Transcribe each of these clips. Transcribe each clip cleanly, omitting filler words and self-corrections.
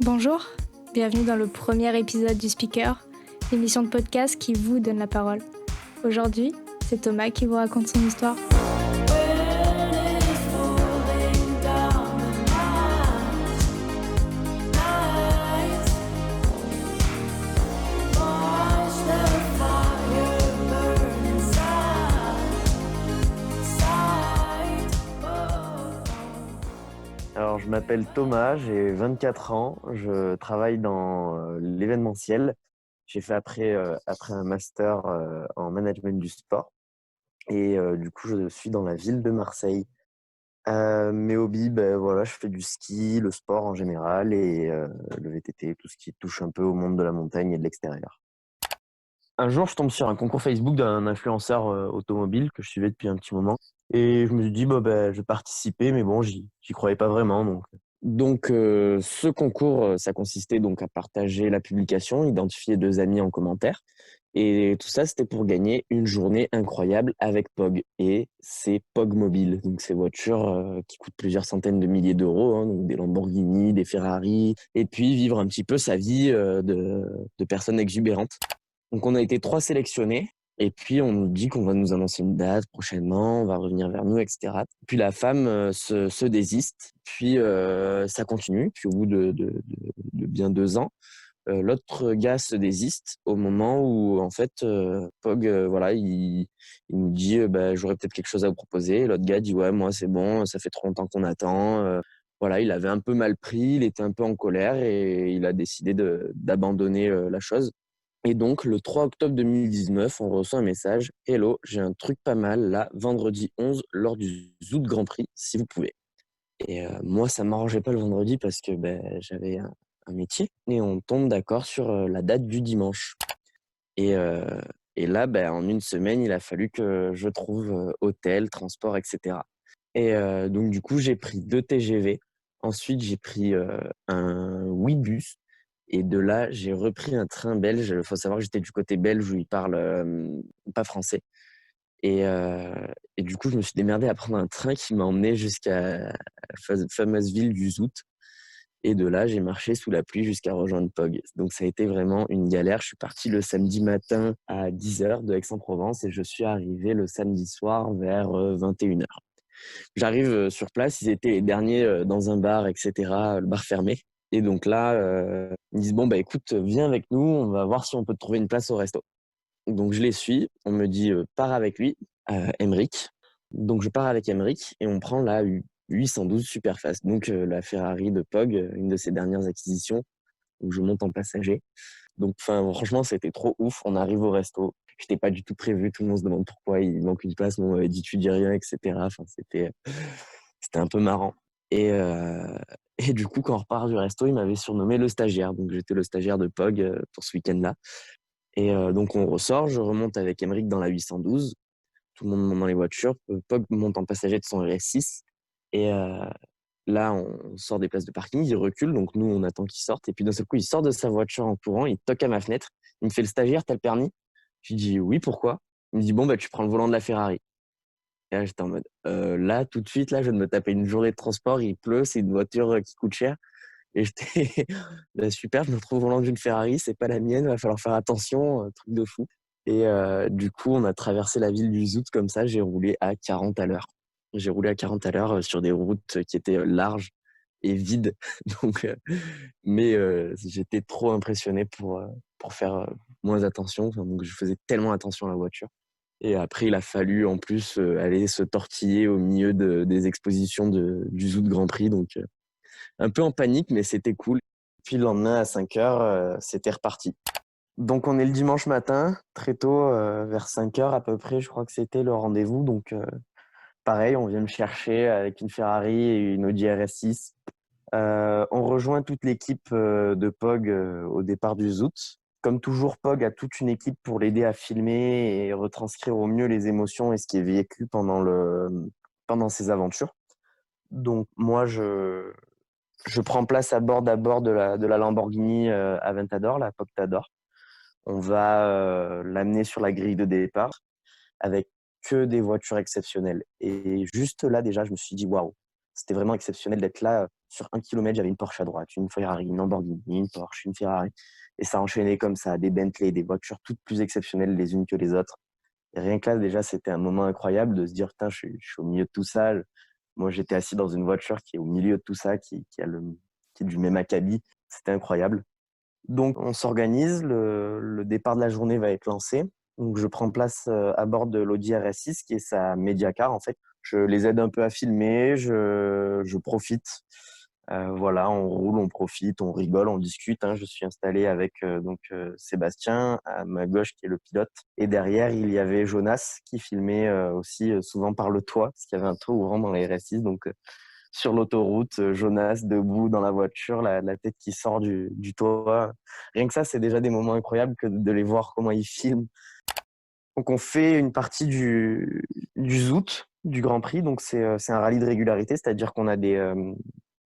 Bonjour, bienvenue dans le premier épisode du Speaker, l'émission de podcast qui vous donne la parole. Aujourd'hui, c'est Thomas qui vous raconte son histoire. Alors, je m'appelle Thomas, j'ai 24 ans, je travaille dans l'événementiel. J'ai fait après un master en management du sport et du coup, je suis dans la ville de Marseille. Mes hobbies, voilà, je fais du ski, le sport en général et le VTT, tout ce qui touche un peu au monde de la montagne et de l'extérieur. Un jour, je tombe sur un concours Facebook d'un influenceur automobile que je suivais depuis un petit moment. Et je me suis dit, je vais participer, mais bon, j'y croyais pas vraiment. Donc, ce concours, ça consistait donc à partager la publication, identifier 2 amis en commentaire. Et tout ça, c'était pour gagner une journée incroyable avec POG. Et c'est POG Mobile, donc ces voitures qui coûtent plusieurs centaines de milliers d'euros, hein, donc des Lamborghini, des Ferrari, et puis vivre un petit peu sa vie de personne exubérante. Donc on a été 3 sélectionnés et puis on nous dit qu'on va nous annoncer une date prochainement, on va revenir vers nous et cetera. Puis la femme, se désiste, puis, ça continue. Puis au bout de bien 2 ans, l'autre gars se désiste au moment où en fait, POG, voilà, il nous dit: «J'aurais peut-être quelque chose à vous proposer». Et l'autre gars dit: «Ouais, moi c'est bon, ça fait trop longtemps qu'on attend». Voilà, il avait un peu mal pris, il était un peu en colère et il a décidé d'abandonner, la chose. Et donc, le 3 octobre 2019, on reçoit un message: «Hello, j'ai un truc pas mal là, vendredi 11 lors du Zoot Grand Prix, si vous pouvez». Et moi, ça m'arrangeait pas le vendredi parce que, j'avais un métier et on tombe d'accord sur, la date du dimanche. Et et là, en une semaine, il a fallu que je trouve, hôtel, transport et cetera. Et donc du coup, j'ai pris 2 TGV. Ensuite, j'ai pris, un Ouibus et de là, j'ai repris un train belge. Il faut savoir que j'étais du côté belge où ils parlent, pas français. Et et du coup, je me suis démerdé à prendre un train qui m'a emmené jusqu'à la fameuse ville du Zout. Et de là, j'ai marché sous la pluie jusqu'à rejoindre POG. Donc ça a été vraiment une galère. Je suis parti le samedi matin à 10 heures de Aix-en-Provence et je suis arrivé le samedi soir vers, 21 heures. J'arrive, sur place, ils étaient les derniers, dans un bar et cetera, le bar fermé. Et donc là, ils me disent: «Bon, écoute, viens avec nous, on va voir si on peut te trouver une place au resto». Donc je les suis, on me dit: «Pars avec lui, Emric». Donc je pars avec Emric et on prend la 812 Superfast, donc la Ferrari de POG, une de ses dernières acquisitions, où je monte en passager. Donc enfin, franchement, c'était trop ouf. On arrive au resto, j'étais pas du tout prévu, tout le monde se demande pourquoi il manque une place. Moi, on m'avait dit: «Tu dis rien» et cetera. Enfin, c'était un peu marrant. Et et du coup, quand on repart du resto, il m'avait surnommé le stagiaire. Donc j'étais le stagiaire de POG, pour ce week-end-là. Et donc on ressort, je remonte avec Emric dans la 812. Tout le monde monte dans les voitures. POG monte en passager de son RS6. Et là, on sort des places de parking, il recule, donc nous, on attend qu'il sorte. Et puis d'un seul coup, il sort de sa voiture en courant, il toque à ma fenêtre. Il me fait: «Le stagiaire, t'as le permis?» Je lui dis: «Oui, pourquoi?» Il me dit: «Bon, tu prends le volant de la Ferrari». Et là, j'étais en mode: là, tout de suite, là, je viens de me taper une journée de transport, il pleut, c'est une voiture, qui coûte cher». Et j'étais: «Super, je me retrouve au volant d'une Ferrari, c'est pas la mienne, va falloir faire attention», truc de fou. Et du coup, on a traversé la ville du Zout comme ça, j'ai roulé à 40 à l'heure. J'ai roulé à 40 à l'heure, sur des routes qui étaient, larges et vides. Donc mais j'étais trop impressionné pour faire, moins attention. Enfin, donc je faisais tellement attention à la voiture. Et après, il a fallu en plus, aller se tortiller au milieu des expositions du Zout Grand Prix. Donc un peu en panique, mais c'était cool. Puis le lendemain à 5 heures, c'était reparti. Donc on est le dimanche matin, très tôt, vers 5 heures à peu près, je crois que c'était le rendez-vous. Donc pareil, on vient me chercher avec une Ferrari et une Audi RS6. On rejoint toute l'équipe, de POG, au départ du Zout. Comme toujours, POG a toute une équipe pour l'aider à filmer et retranscrire au mieux les émotions et ce qui est vécu pendant ces aventures. Donc moi, je prends place à bord de la Lamborghini, Aventador, la Poctador. On va, l'amener sur la grille de départ avec que des voitures exceptionnelles. Et juste là, déjà, je me suis dit: «Waouh, C'était vraiment exceptionnel d'être là. Sur 1 kilomètre, j'avais une Porsche à droite, une Ferrari, une Lamborghini, une Porsche, une Ferrari. Et ça enchaînait comme ça, des Bentley, des voitures toutes plus exceptionnelles les unes que les autres. Et rien que là, déjà, c'était un moment incroyable de se dire, putain, je suis au milieu de tout ça. Moi, j'étais assis dans une voiture qui est au milieu de tout ça, qui est du même acabit. C'était incroyable. Donc, on s'organise, le départ de la journée va être lancé. Donc, je prends place à bord de l'Audi RS6, qui est sa média car, en fait. Je les aide un peu à filmer, je profite. Voilà, on roule, on profite, on rigole, on discute, hein. Je suis installé avec Sébastien à ma gauche, qui est le pilote. Et derrière, il y avait Jonas qui filmait aussi souvent par le toit, parce qu'il y avait un toit ouvrant dans la RS6. Donc, sur l'autoroute, Jonas debout dans la voiture, la tête qui sort du toit. Rien que ça, c'est déjà des moments incroyables que de les voir comment ils filment. Donc on fait une partie du Zout, du Grand Prix. Donc c'est un rallye de régularité, c'est-à-dire qu'on a des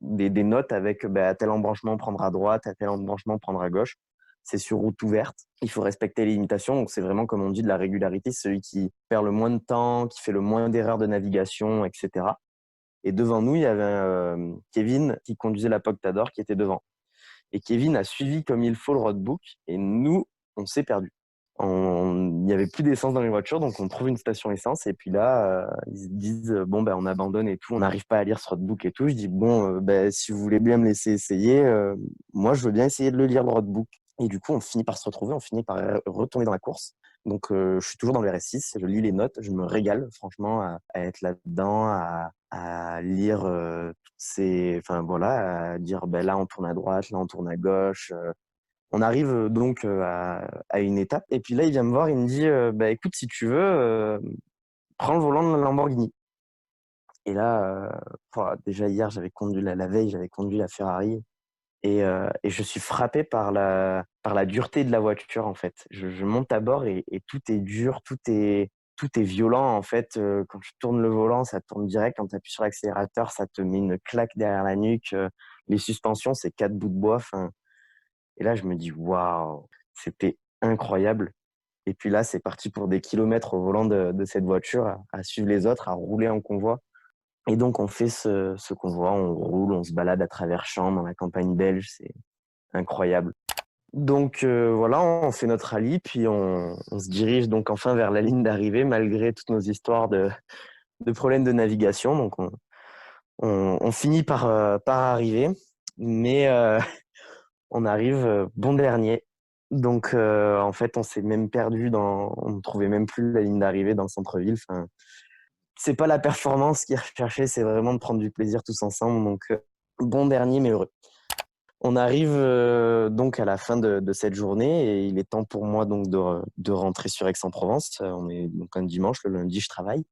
notes avec à tel embranchement prendre à droite, à tel embranchement prendre à gauche. C'est sur route ouverte. Il faut respecter les limitations. Donc c'est vraiment, comme on dit, de la régularité, celui qui perd le moins de temps, qui fait le moins d'erreurs de navigation, etc. Et devant nous, il y avait Kevin qui conduisait la Poctador qui était devant. Et Kevin a suivi comme il faut le roadbook et nous, on s'est perdu. Il n'y avait plus d'essence dans les voitures, donc on trouve une station essence et puis là, ils se disent bon ben on abandonne et tout, on n'arrive pas à lire ce roadbook et tout. Je dis bon ben si vous voulez bien me laisser essayer, moi je veux bien essayer de le lire le roadbook. Et du coup, on finit par se retrouver, on finit par retourner dans la course. Donc, je suis toujours dans le RS6, je lis les notes, je me régale franchement à être là-dedans, à lire toutes ces, enfin voilà, à dire ben là on tourne à droite, là on tourne à gauche. On arrive donc à une étape et puis là il vient me voir, il me dit bah écoute si tu veux, prends le volant de la Lamborghini. Et là, déjà hier j'avais conduit la veille j'avais conduit la Ferrari et je suis frappé par la dureté de la voiture en fait. Je monte à bord et tout est dur, tout est violent en fait. Quand tu tournes le volant, ça tourne direct. Quand tu appuies sur l'accélérateur, ça te met une claque derrière la nuque. Les suspensions, c'est 4 bouts de bois. Enfin, et là, je me dis waouh, c'était incroyable. Et puis là, c'est parti pour des kilomètres au volant de cette voiture, à suivre les autres, à rouler en convoi. Et donc, on fait ce convoi, on roule, on se balade à travers champs dans la campagne belge, c'est incroyable. Donc voilà, on fait notre rallye, puis on se dirige donc enfin vers la ligne d'arrivée, malgré toutes nos histoires de problèmes de navigation. Donc on finit par arriver, mais on arrive bon dernier. Donc en fait, on s'est même perdu on ne trouvait même plus la ligne d'arrivée dans le centre-ville. Enfin, c'est pas la performance qu'ils recherchaient, c'est vraiment de prendre du plaisir tous ensemble. Donc bon dernier, mais heureux. On arrive donc à la fin de cette journée et il est temps pour moi donc de rentrer sur Aix-en-Provence. On est donc un dimanche, le lundi je travaille.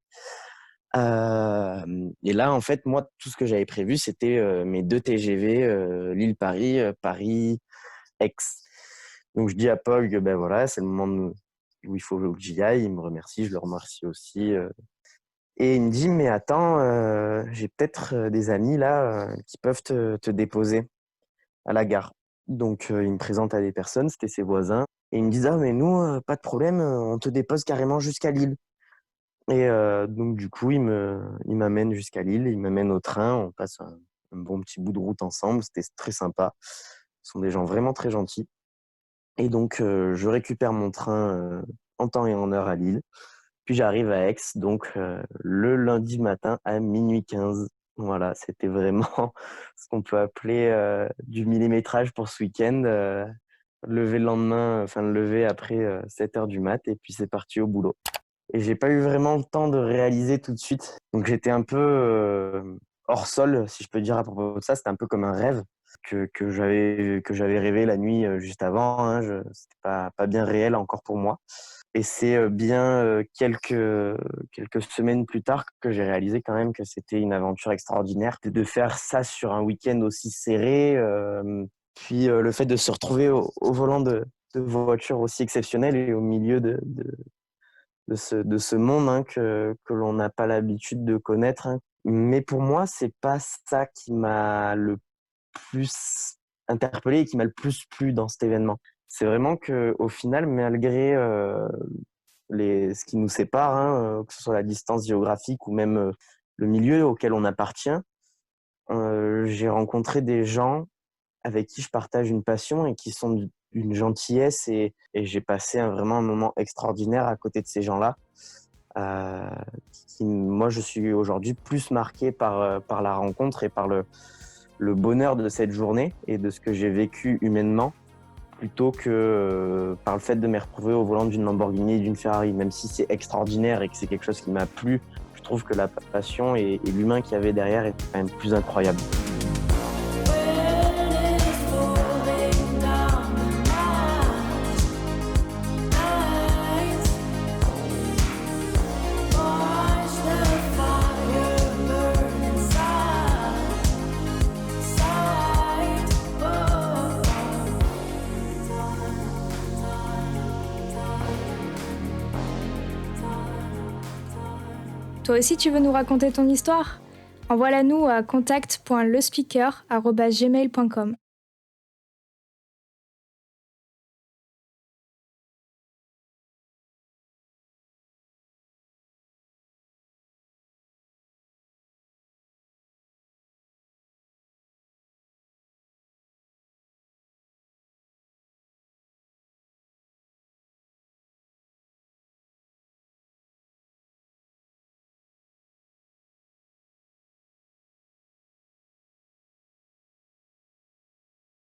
Et là en fait moi tout ce que j'avais prévu c'était mes 2 TGV Lille-Paris, Paris-Aix. Donc je dis à Paul que ben voilà c'est le moment où il faut que j'y aille. Il me remercie, je le remercie aussi. Et il me dit mais attends j'ai peut-être des amis là qui peuvent te déposer à la gare. Donc, il me présente à des personnes, c'était ses voisins. Et ils me disent, ah, mais nous, pas de problème, on te dépose carrément jusqu'à Lille. Et donc, du coup, il m'amène jusqu'à Lille, il m'amène au train, on passe un bon petit bout de route ensemble, c'était très sympa. Ce sont des gens vraiment très gentils. Et donc, je récupère mon train en temps et en heure à Lille. Puis j'arrive à Aix, donc le lundi matin à minuit 15. Voilà, c'était vraiment ce qu'on peut appeler du millimétrage pour ce week-end. Lever le lendemain, enfin le lever après 7 heures du mat, et puis c'est parti au boulot. Et j'ai pas eu vraiment le temps de réaliser tout de suite. Donc j'étais un peu hors sol, si je peux dire à propos de ça. C'était un peu comme un rêve que j'avais rêvé la nuit juste avant. Hein. C'était pas bien réel encore pour moi. Et c'est bien quelques semaines plus tard que j'ai réalisé quand même que c'était une aventure extraordinaire de faire ça sur un week-end aussi serré. Puis le fait de se retrouver au volant de voitures aussi exceptionnelles et au milieu de ce monde hein, que l'on n'a pas l'habitude de connaître. Hein. Mais pour moi, c'est pas ça qui m'a le plus interpellé et qui m'a le plus plu dans cet événement. C'est vraiment qu'au final, malgré ce qui nous sépare, hein, que ce soit la distance géographique ou même le milieu auquel on appartient, j'ai rencontré des gens avec qui je partage une passion et qui sont d'une gentillesse et j'ai passé vraiment un moment extraordinaire à côté de ces gens-là. Euh, Moi, je suis aujourd'hui plus marqué par la rencontre et par le bonheur de cette journée et de ce que j'ai vécu humainement, plutôt que par le fait de me retrouver au volant d'une Lamborghini et d'une Ferrari. Même si c'est extraordinaire et que c'est quelque chose qui m'a plu, je trouve que la passion et l'humain qu'il y avait derrière était quand même plus incroyable. Toi aussi, tu veux nous raconter ton histoire ? Envoie-la nous à contact.lespeaker@gmail.com.